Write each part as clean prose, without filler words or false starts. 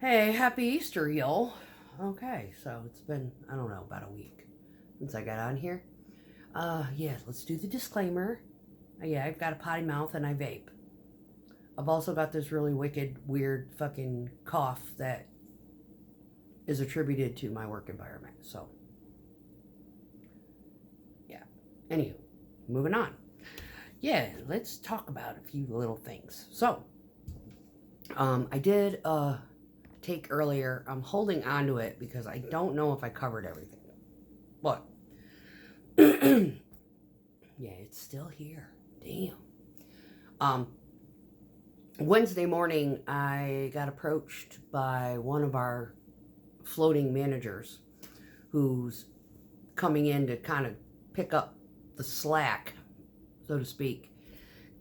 Hey, happy Easter, y'all. Okay, so it's been, I don't know, about a week since I got on here. Yeah, let's do the disclaimer. Yeah, I've got a potty mouth and I vape. I've also got this really wicked, weird fucking cough that is attributed to my work environment. So, yeah. Anywho, moving on. Yeah, let's talk about a few little things. So, I did take earlier. I'm holding on to it because I don't know if I covered everything. But yeah, it's still here. Damn. Um, Wednesday morning, I got approached by one of our floating managers who's coming in to kind of pick up the slack, so to speak,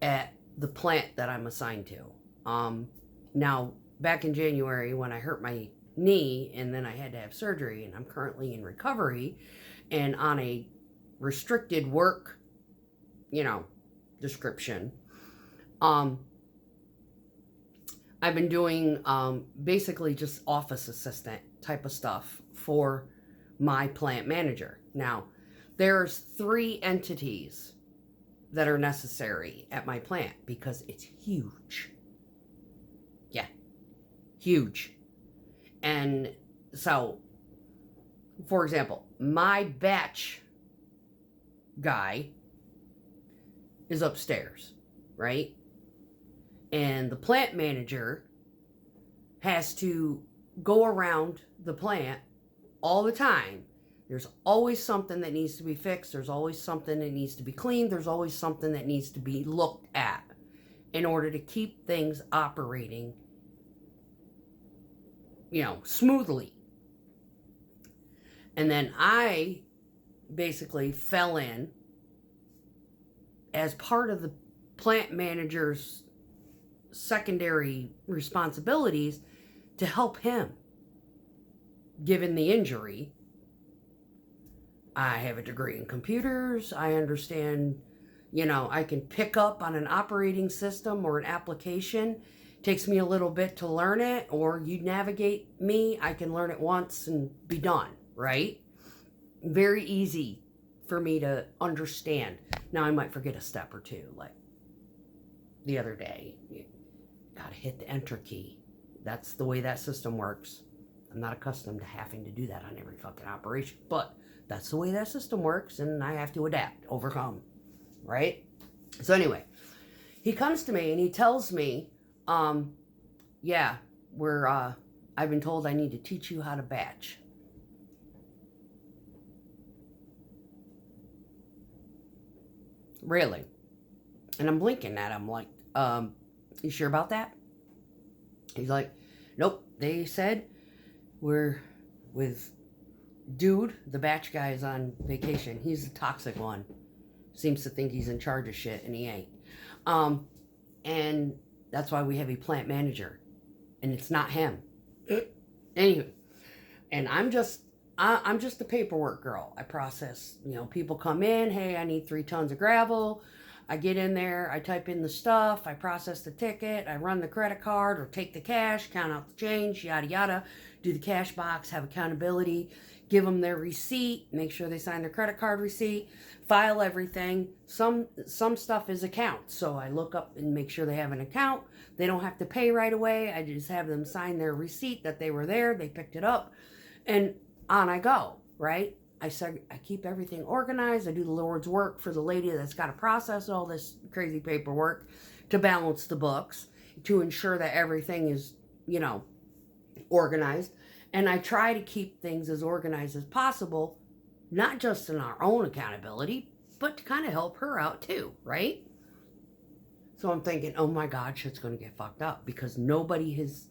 at the plant that I'm assigned to. Now, back in January, when I hurt my knee and then I had to have surgery, and I'm currently in recovery and on a restricted work, description. I've been doing basically just office assistant type of stuff for my plant manager. Now, there's 3 entities that are necessary at my plant because it's huge. Yeah, huge. And so, for example, my batch guy is upstairs, right? And the plant manager has to go around the plant all the time. There's always something that needs to be fixed. There's always something that needs to be cleaned. There's always something that needs to be looked at in order to keep things operating, smoothly. And then I basically fell in as part of the plant manager's secondary responsibilities to help him. Given the injury, I have a degree in computers. I understand, I can pick up on an operating system or an application. It takes me a little bit to learn it, or you navigate me, I can learn it once and be done, right? Very easy for me to understand. Now, I might forget a step or two, like the other day. You gotta hit the enter key. That's the way that system works. I'm not accustomed to having to do that on every fucking operation, but that's the way that system works, and I have to adapt, overcome, right? So anyway, he comes to me and he tells me, yeah, I've been told I need to teach you how to batch. Really? And I'm blinking at him like, you sure about that? He's like, nope, they said we're with dude, the batch guy is on vacation. He's the toxic one. Seems to think he's in charge of shit, and he ain't. And that's why we have a plant manager, and it's not him. Anyway, and I'm just a paperwork girl. I process, people come in, hey, I need 3 tons of gravel. I get in there, I type in the stuff, I process the ticket, I run the credit card or take the cash, count out the change, yada yada, do the cash box, have accountability, give them their receipt, make sure they sign their credit card receipt, file everything. Some stuff is account, so I look up and make sure they have an account. They don't have to pay right away. I just have them sign their receipt that they were there, they picked it up, and on I go, right? I keep everything organized. I do the Lord's work for the lady that's got to process all this crazy paperwork to balance the books, to ensure that everything is, organized. And I try to keep things as organized as possible, not just in our own accountability, but to kind of help her out too, right? So I'm thinking, oh my God, shit's going to get fucked up because nobody has,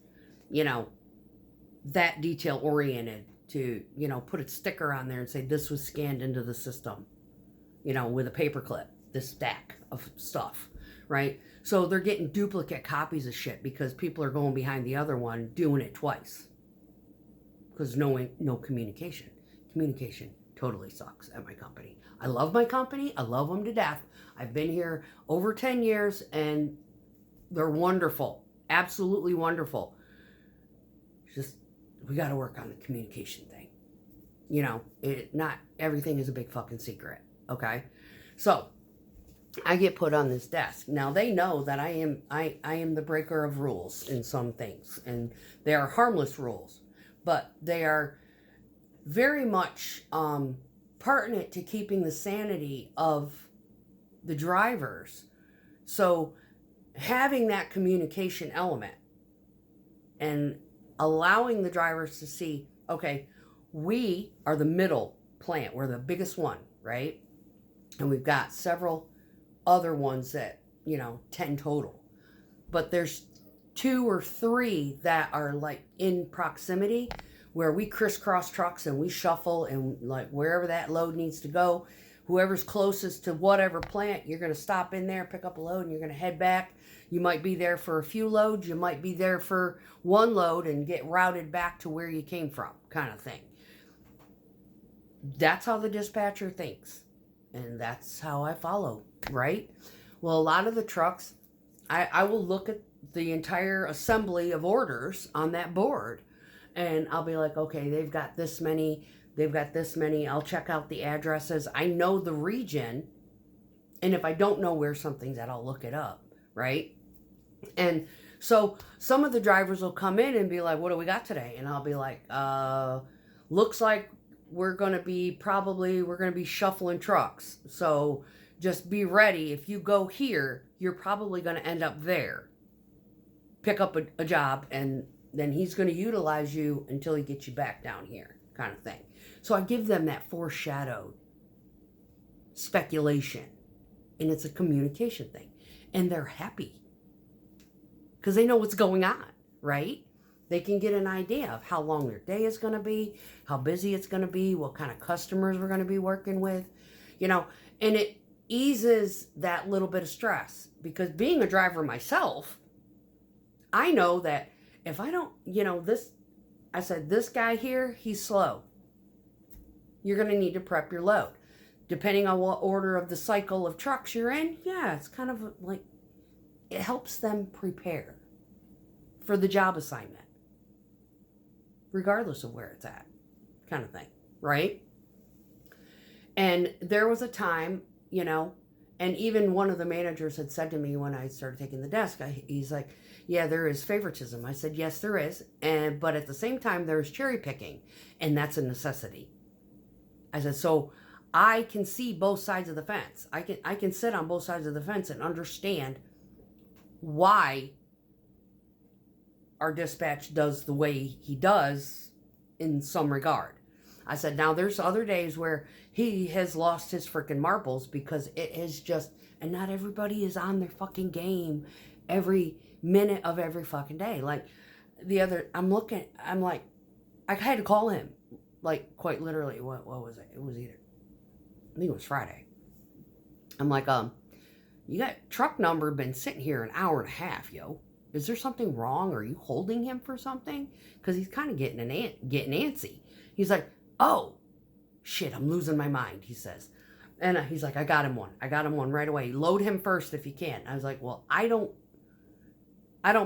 that detail oriented to, put a sticker on there and say this was scanned into the system, with a paperclip, this stack of stuff, right? So they're getting duplicate copies of shit because people are going behind the other one doing it twice. Because no communication. Communication totally sucks at my company. I love my company. I love them to death. I've been here over 10 years and they're wonderful. Absolutely wonderful. just, we got to work on the communication thing. You know, not everything is a big fucking secret. Okay. So I get put on this desk. Now they know that I am the breaker of rules in some things, and they are harmless rules, but they are very much pertinent to keeping the sanity of the drivers. So having that communication element and allowing the drivers to see, okay, we are the middle plant. We're the biggest one, right? And we've got several other ones that, 10 total. But there's 2 or 3 that are like in proximity where we crisscross trucks and we shuffle, and like wherever that load needs to go, whoever's closest to whatever plant, you're going to stop in there, pick up a load, and you're going to head back. You might be there for a few loads. You might be there for one load and get routed back to where you came from, kind of thing. That's how the dispatcher thinks. And that's how I follow, right? Well, a lot of the trucks, I will look at the entire assembly of orders on that board, and I'll be like, okay, they've got this many. I'll check out the addresses. I know the region, and if I don't know where something's at, I'll look it up, right? And so some of the drivers will come in and be like, what do we got today? And I'll be like, looks like we're going to be shuffling trucks. So just be ready. If you go here, you're probably going to end up there. Pick up a job, and then he's going to utilize you until he gets you back down here, kind of thing. So I give them that foreshadowed speculation, and it's a communication thing. And they're happy because they know what's going on, right? They can get an idea of how long their day is going to be, how busy it's going to be, what kind of customers we're going to be working with, and it eases that little bit of stress, because being a driver myself, I know that if I don't, this guy here, he's slow. You're going to need to prep your load. Depending on what order of the cycle of trucks you're in, yeah, it's kind of like, it helps them prepare for the job assignment, regardless of where it's at, kind of thing, right? And there was a time, and even one of the managers had said to me when I started taking the desk, he's like, yeah, there is favoritism. I said, yes, there is. But at the same time, there's cherry picking, and that's a necessity. I said, so I can see both sides of the fence. I can sit on both sides of the fence and understand why our dispatch does the way he does in some regard. I said, now there's other days where he has lost his freaking marbles, because it is just, and not everybody is on their fucking game every minute of every fucking day. Like I'm like, I had to call him, like, quite literally. What was it? It was I think it was Friday. I'm like, you got truck number been sitting here an hour and a half, yo. Is there something wrong? Are you holding him for something? Because he's kind of getting antsy. He's like, oh, shit, I'm losing my mind, he says. And he's like, I got him one right away. Load him first if you can. I was like, well, I don't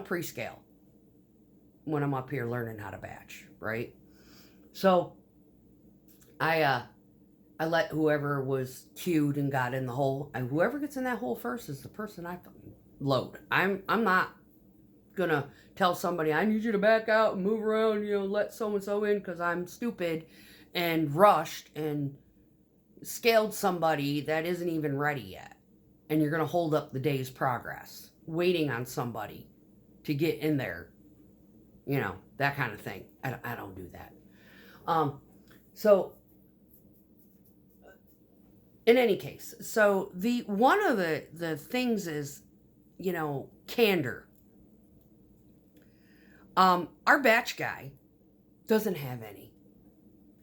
pre-scale when I'm up here learning how to batch, right? So I let whoever was queued and got in the hole, and whoever gets in that hole first is the person I load. I'm not gonna tell somebody, I need you to back out and move around, let so-and-so in, because I'm stupid and rushed and scaled somebody that isn't even ready yet. And you're gonna hold up the day's progress, waiting on somebody to get in there, that kind of thing. I don't do that. So in any case, so one of the things is, candor. Our batch guy doesn't have any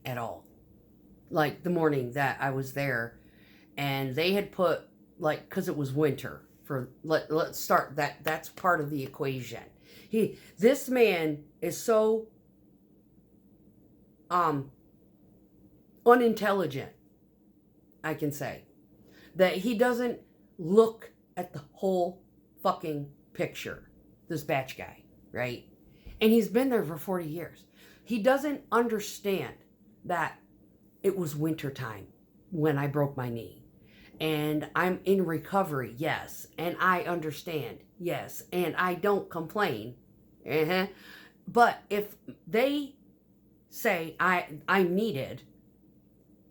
at all. Like the morning that I was there, and they had put, like, because it was winter, let's start that's part of the equation. This man is so unintelligent, I can say, that he doesn't look at the whole fucking picture, this batch guy, right? And he's been there for 40 years. He doesn't understand that it was wintertime when I broke my knee. And I'm in recovery, yes. And I understand, yes. And I don't complain. But if they say I'm needed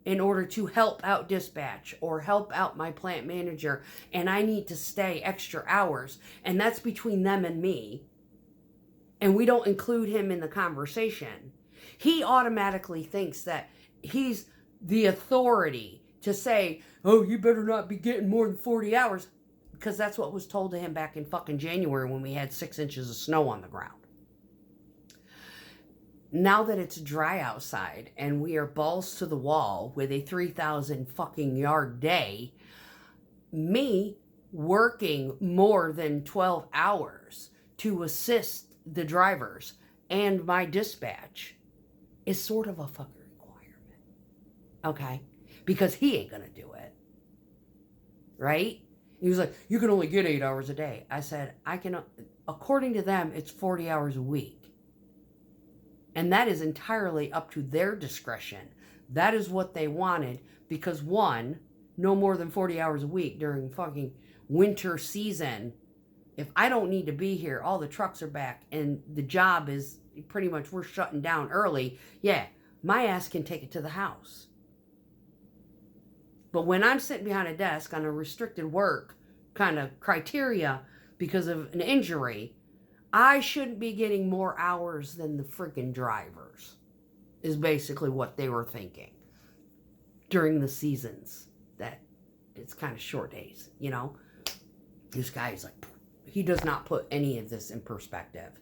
in order to help out dispatch or help out my plant manager, and I need to stay extra hours, and that's between them and me, and we don't include him in the conversation, he automatically thinks that he's the authority to say, oh, you better not be getting more than 40 hours, because that's what was told to him back in fucking January when we had 6 inches of snow on the ground. Now that it's dry outside and we are balls to the wall with a 3,000 fucking yard day, me working more than 12 hours to assist the drivers and my dispatch is sort of a fucking requirement. Okay? Because he ain't gonna do it. Right? He was like, you can only get 8 hours a day. I said, according to them, it's 40 hours a week. And that is entirely up to their discretion. That is what they wanted because, one, no more than 40 hours a week during fucking winter season. If I don't need to be here, all the trucks are back and the job is pretty much we're shutting down early. Yeah, my ass can take it to the house. But when I'm sitting behind a desk on a restricted work kind of criteria because of an injury, I shouldn't be getting more hours than the freaking drivers, is basically what they were thinking during the seasons that it's kind of short days, you know? This guy is like, he does not put any of this in perspective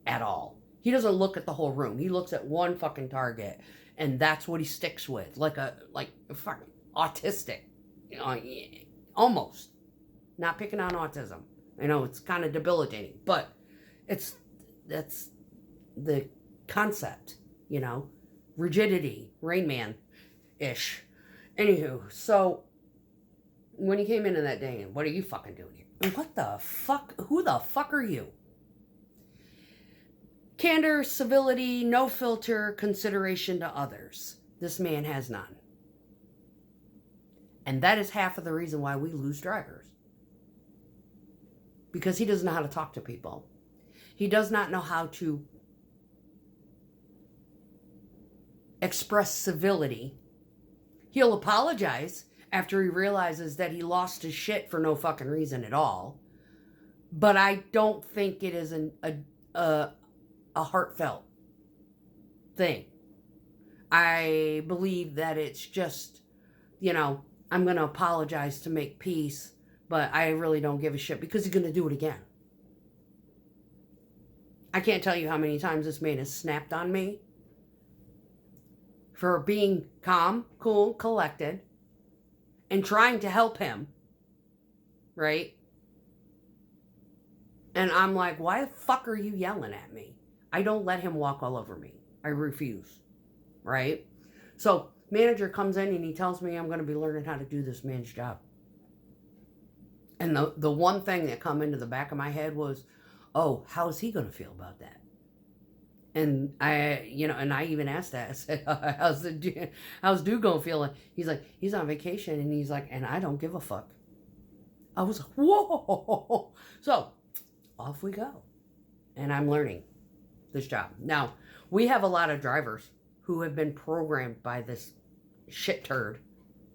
at all. He doesn't look at the whole room. He looks at one fucking target and that's what he sticks with. Like a fucking autistic, you know, almost. Not picking on autism. I know it's kind of debilitating, but that's the concept, you know, rigidity, Rain Man-ish. Anywho, so when he came into that day, what are you fucking doing here? And what the fuck? Who the fuck are you? Candor, civility, no filter, consideration to others. This man has none. And that is half of the reason why we lose drivers. Because he doesn't know how to talk to people. He does not know how to express civility. He'll apologize after he realizes that he lost his shit for no fucking reason at all. But I don't think it is a heartfelt thing. I believe that it's just, you know, I'm going to apologize to make peace, but I really don't give a shit because he's going to do it again. I can't tell you how many times this man has snapped on me for being calm, cool, collected, and trying to help him, right? And I'm like, why the fuck are you yelling at me? I don't let him walk all over me. I refuse, right? So manager comes in and he tells me I'm going to be learning how to do this man's job. And the one thing that come into the back of my head was, oh, how's he going to feel about that? And I even asked that. I said, how's dude going to feel? He's like, he's on vacation. And he's like, and I don't give a fuck. I was like, whoa. So off we go. And I'm learning this job. Now, we have a lot of drivers who have been programmed by this shit turd,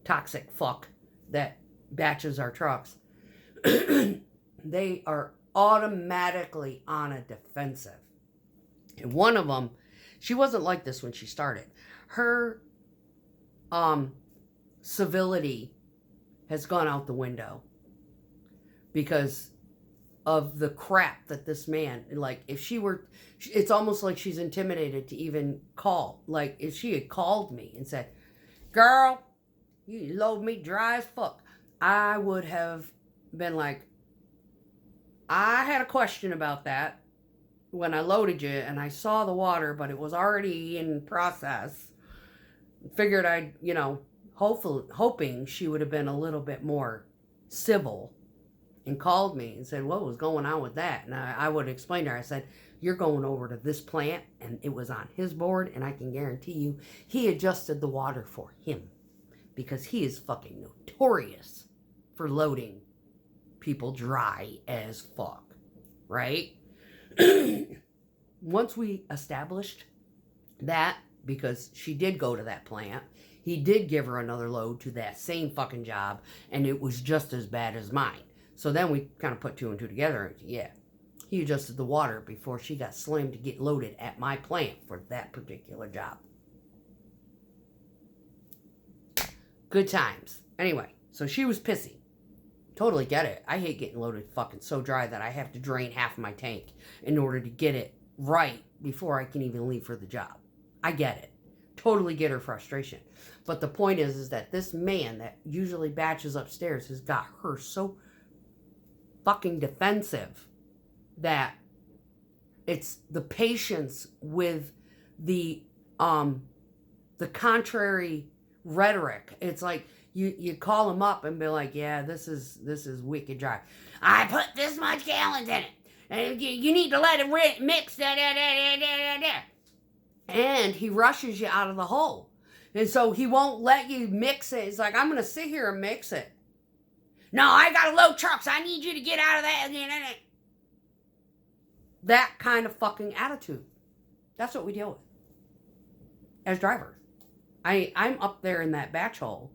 toxic fuck that batches our trucks. They are automatically on a defensive. And one of them, she wasn't like this when she started. Her civility has gone out the window because of the crap that this man, like, if she were, it's almost like she's intimidated to even call. Like, if she had called me and said, girl, you load me dry as fuck, I would have been like, I had a question about that when I loaded you and I saw the water, but it was already in process. Figured I'd, hoping she would have been a little bit more civil and called me and said, what was going on with that? And I would explain to her. I said, you're going over to this plant, and it was on his board, and I can guarantee you he adjusted the water for him, because he is fucking notorious for loading people dry as fuck, right? Once we established that, because she did go to that plant, he did give her another load to that same fucking job, and it was just as bad as mine. So then we kind of put two and two together, and yeah, he adjusted the water before she got slammed to get loaded at my plant for that particular job. Good times. Anyway, so she was pissy. Totally get it. I hate getting loaded fucking so dry that I have to drain half of my tank in order to get it right before I can even leave for the job. I get it. Totally get her frustration. But the point is that this man that usually batches upstairs has got her so fucking defensive that it's the patience with the contrary rhetoric. It's like you call him up and be like, yeah, this is wicked dry. I put this much gallons in it, and you need to let it mix. And he rushes you out of the hole, and so he won't let you mix it. It's like, I'm gonna sit here and mix it. No, I gotta load trucks. I need you to get out of that. That kind of fucking attitude. That's what we deal with as drivers. I'm up there in that batch hole,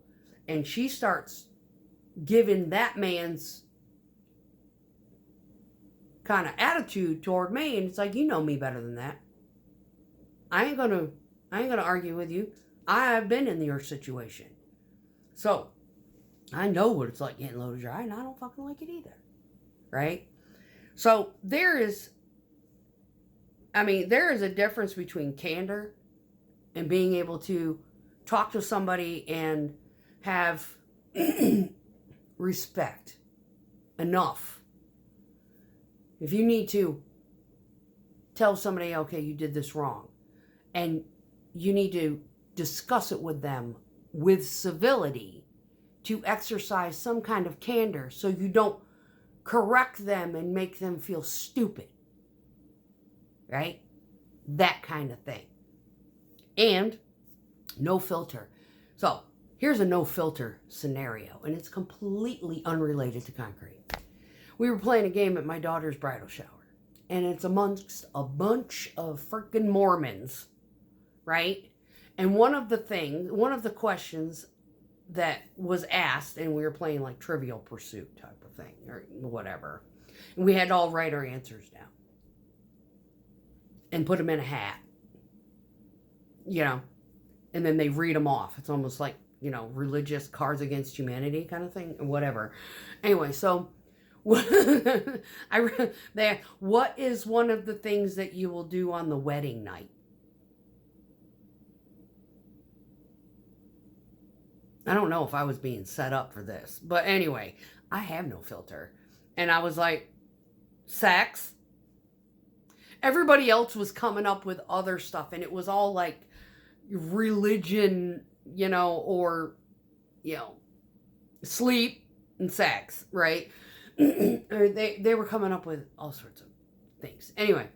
and she starts giving that man's kind of attitude toward me, and it's like, you know me better than that. I ain't gonna argue with you. I've been in your situation, so I know what it's like getting loaded dry, and I don't fucking like it either, right? So there is a difference between candor and being able to talk to somebody and have respect enough. If you need to tell somebody, okay, you did this wrong, and you need to discuss it with them with civility to exercise some kind of candor so you don't correct them and make them feel stupid. Right? That kind of thing. And no filter. So here's a no filter scenario, and it's completely unrelated to concrete. We were playing a game at my daughter's bridal shower, and it's amongst a bunch of freaking Mormons, right? And one of the questions that was asked, and we were playing like Trivial Pursuit type of thing, or whatever, and we had to all write our answers down and put them in a hat, and then they read them off. It's almost like, religious Cards Against Humanity kind of thing, whatever. Anyway, so what is one of the things that you will do on the wedding night? I don't know if I was being set up for this, but anyway, I have no filter. And I was like, sex? Everybody else was coming up with other stuff, and it was all like religion, or, sleep and sex, right? Or they were coming up with all sorts of things. Anyway,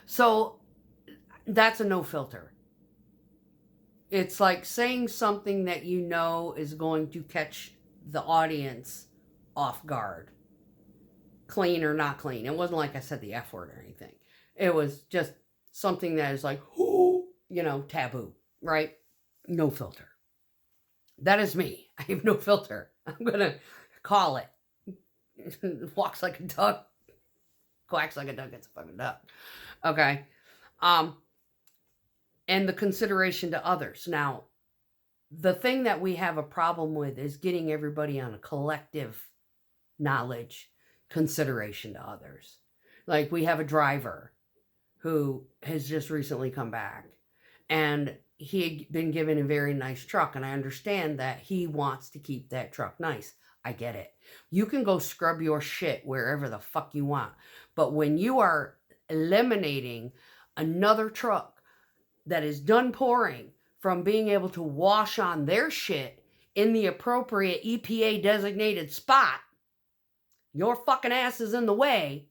so that's a no filter. It's like saying something that is going to catch the audience off guard. Clean or not clean. It wasn't like I said the F word or anything. It was just something that is like, taboo, right? No filter. That is me. I have no filter. I'm going to call it. Walks like a duck. Quacks like a duck. It's a fucking duck. Okay. And the consideration to others. Now, the thing that we have a problem with is getting everybody on a collective knowledge consideration to others. Like, we have a driver who has just recently come back, and he had been given a very nice truck, and I understand that he wants to keep that truck nice. I get it. You can go scrub your shit wherever the fuck you want, but when you are eliminating another truck that is done pouring from being able to wash on their shit in the appropriate EPA designated spot, your fucking ass is in the way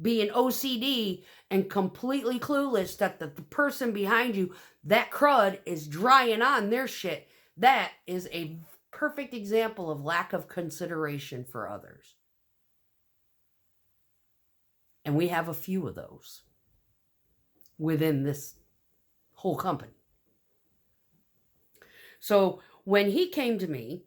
being OCD and completely clueless that the person behind you, that crud, is drying on their shit. That is a perfect example of lack of consideration for others. And we have a few of those within this whole company. So when he came to me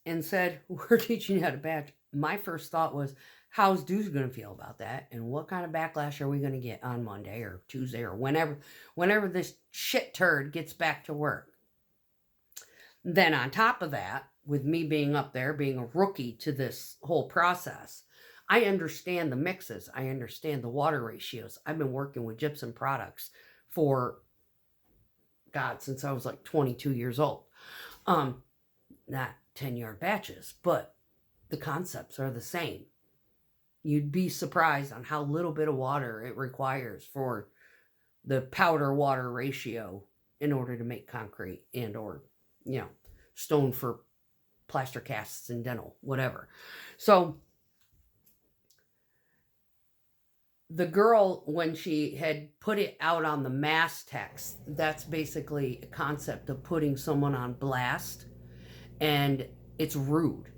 and said, we're teaching you how to batch, my first thought was, how's Dude's going to feel about that? And what kind of backlash are we going to get on Monday or Tuesday or whenever this shit turd gets back to work? Then on top of that, with me being up there, being a rookie to this whole process, I understand the mixes. I understand the water ratios. I've been working with gypsum products for, God, since I was like 22 years old. Not 10-yard batches, but the concepts are the same. You'd be surprised on how little bit of water it requires for the powder water ratio in order to make concrete and or, stone for plaster casts and dental, whatever. So the girl, when she had put it out on the mass text, that's basically a concept of putting someone on blast, and it's rude.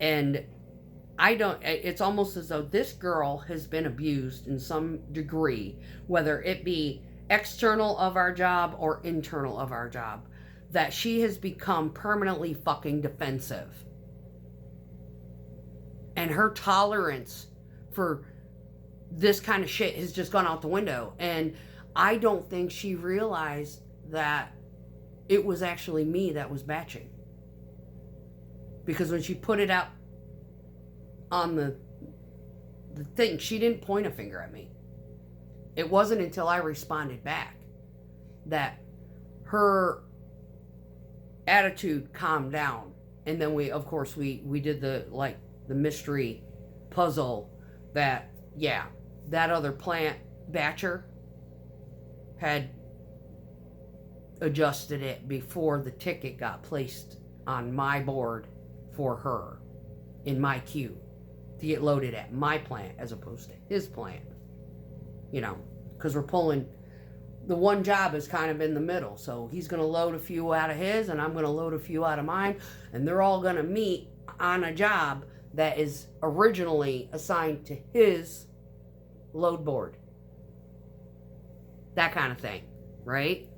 And it's almost as though this girl has been abused in some degree, whether it be external of our job or internal of our job, that she has become permanently fucking defensive. And her tolerance for this kind of shit has just gone out the window. And I don't think she realized that it was actually me that was batching. Because when she put it out on the thing, she didn't point a finger at me. It wasn't until I responded back that her attitude calmed down. And then we did the mystery puzzle that, that other plant batcher had adjusted it before the ticket got placed on my board for her in my queue to get loaded at my plant as opposed to his plant. Because we're pulling, the one job is kind of in the middle. So he's going to load a few out of his and I'm going to load a few out of mine. And they're all going to meet on a job that is originally assigned to his load board. That kind of thing, right?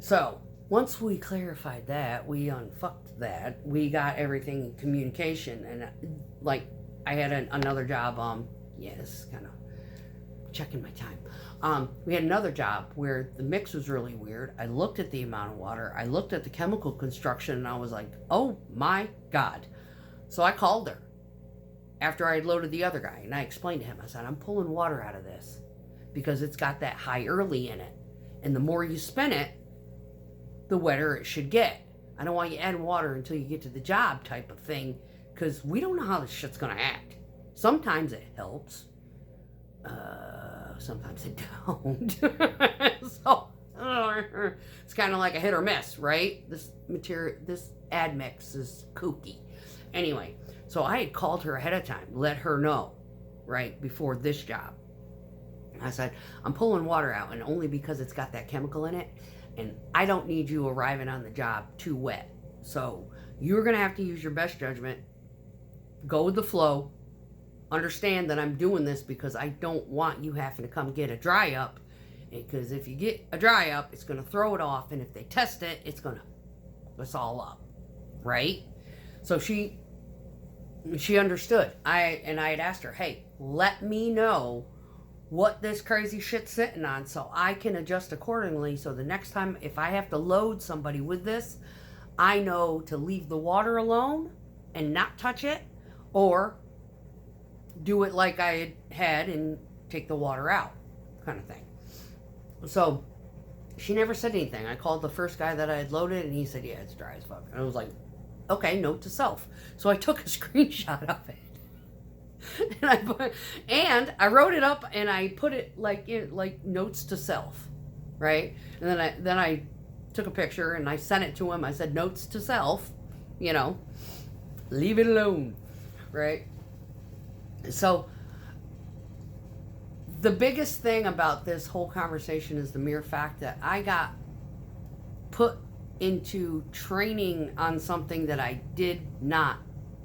So once we clarified that, we unfucked that, we got everything in communication. And I had another job, this is kind of checking my time. We had another job where the mix was really weird. I looked at the amount of water, I looked at the chemical construction, and I was like, oh my God. So I called her after I had loaded the other guy, and I explained to him, I said, I'm pulling water out of this because it's got that high early in it. And the more you spin it, the wetter it should get. I don't want you adding water until you get to the job type of thing, because we don't know how this shit's going to act. Sometimes it helps. Sometimes it don't. So it's kind of like a hit or miss, right? This ad mix is kooky. Anyway, so I had called her ahead of time, let her know, right, before this job. I said, I'm pulling water out, and only because it's got that chemical in it, and I don't need you arriving on the job too wet. So you're going to have to use your best judgment, go with the flow, understand that I'm doing this because I don't want you having to come get a dry up, because if you get a dry up, it's going to throw it off, and if they test it, it's going to fuck us all up, right? So she understood. I had asked her, hey, let me know what this crazy shit's sitting on so I can adjust accordingly, so the next time if I have to load somebody with this, I know to leave the water alone and not touch it, or do it like I had and take the water out, kind of thing. So she never said anything. I called the first guy that I had loaded, and he said, yeah, it's dry as fuck. And I was like, okay, note to self. So I took a screenshot of it. And I wrote it up, and I put it like notes to self, right? And then I took a picture and I sent it to him. I said, notes to self, leave it alone, right? So the biggest thing about this whole conversation is the mere fact that I got put into training on something that I did not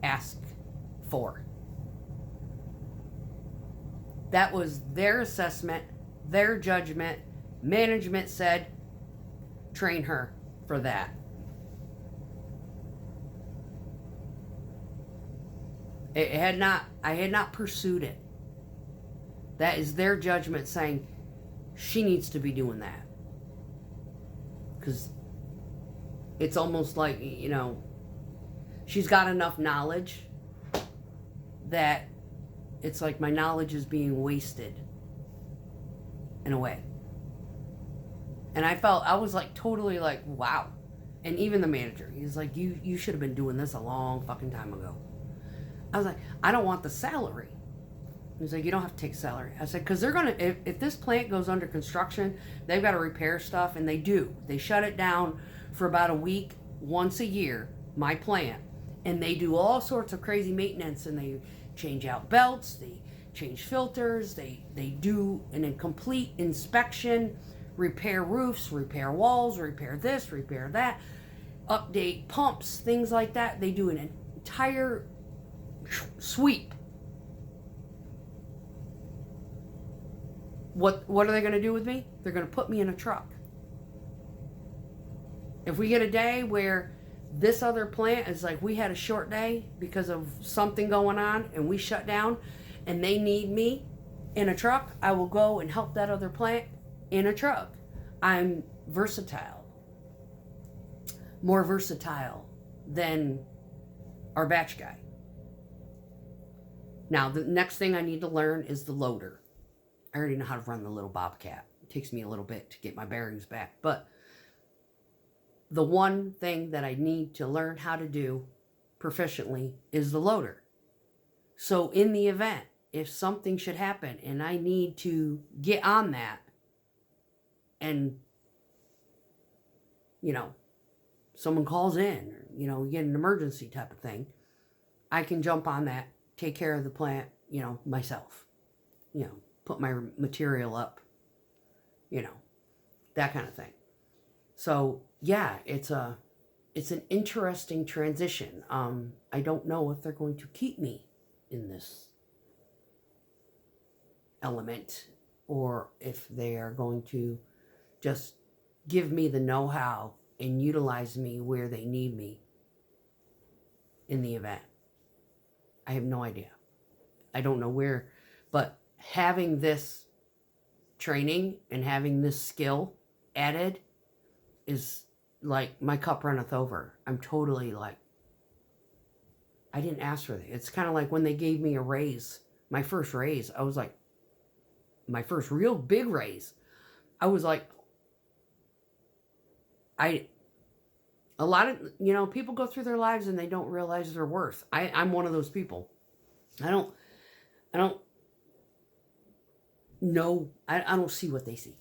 ask for. That was their assessment, their judgment. Management said, train her for that. I had not pursued it. That is their judgment saying she needs to be doing that. Because it's almost like, she's got enough knowledge that it's like my knowledge is being wasted in a way. And I was like totally like, wow. And even the manager, he's like, you should have been doing this a long fucking time ago. I was like, I don't want the salary. He's like, you don't have to take salary. I said, because they're going to, if this plant goes under construction, they've got to repair stuff, and they do. They shut it down for about a week, once a year, my plant. And they do all sorts of crazy maintenance, and they change out belts, they change filters, they do a complete inspection, repair roofs, repair walls, repair this, repair that, update pumps, things like that. They do an entire sweep. What are they going to do with me? They're going to put me in a truck. If we get a day where this other plant is like, we had a short day because of something going on and we shut down and they need me in a truck, I will go and help that other plant in a truck. I'm versatile. More versatile than our batch guy. Now, the next thing I need to learn is the loader. I already know how to run the little Bobcat. It takes me a little bit to get my bearings back. But the one thing that I need to learn how to do proficiently is the loader. So in the event, if something should happen and I need to get on that and, someone calls in, or, we get an emergency type of thing, I can jump on that, take care of the plant, myself. Put my material up, that kind of thing. So yeah, it's an interesting transition. I don't know if they're going to keep me in this element or if they are going to just give me the know-how and utilize me where they need me in the event. I have no idea. I don't know where, but having this training and having this skill added is like my cup runneth over. I'm totally like, I didn't ask for it. It's kind of like when they gave me a raise, my first raise, I was like, my first real big raise, I was like, a lot of, people go through their lives and they don't realize their worth. I'm one of those people. I don't know. I don't see what they see.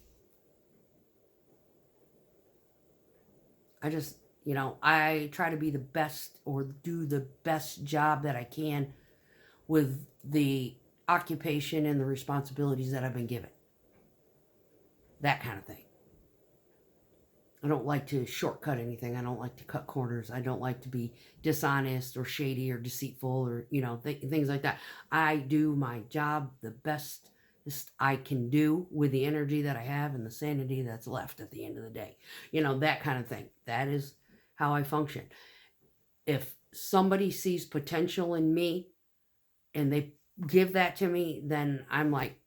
I just, I try to be the best or do the best job that I can with the occupation and the responsibilities that I've been given. That kind of thing. I don't like to shortcut anything. I don't like to cut corners. I don't like to be dishonest or shady or deceitful or, things like that. I do my job the best I can do with the energy that I have and the sanity that's left at the end of the day. That kind of thing. That is how I function. If somebody sees potential in me and they give that to me, then I'm like,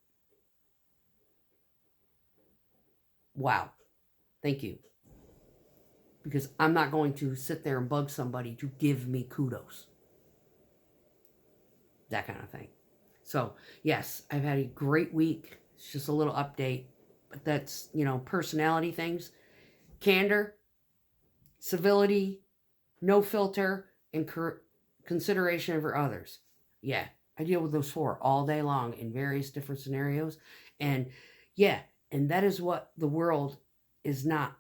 wow, thank you. Because I'm not going to sit there and bug somebody to give me kudos. That kind of thing. So, yes, I've had a great week. It's just a little update. But that's, personality things. Candor, civility, no filter, and consideration for others. Yeah, I deal with those 4 all day long in various different scenarios. And, yeah, and that is what the world is not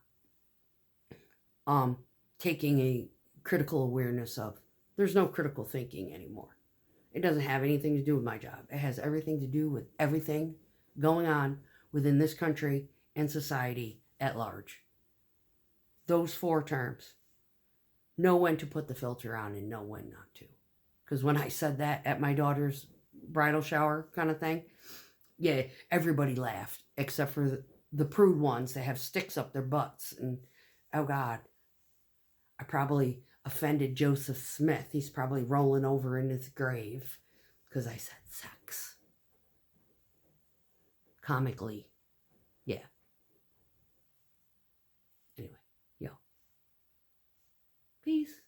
taking a critical awareness of. There's no critical thinking anymore. It doesn't have anything to do with my job. It has everything to do with everything going on within this country and society at large. Those 4 terms. Know when to put the filter on and know when not to. Because when I said that at my daughter's bridal shower kind of thing, yeah, everybody laughed except for the prude ones that have sticks up their butts. And oh God, I probably offended Joseph Smith. He's probably rolling over in his grave because I said sex. Comically, yeah. Anyway, yo. Peace.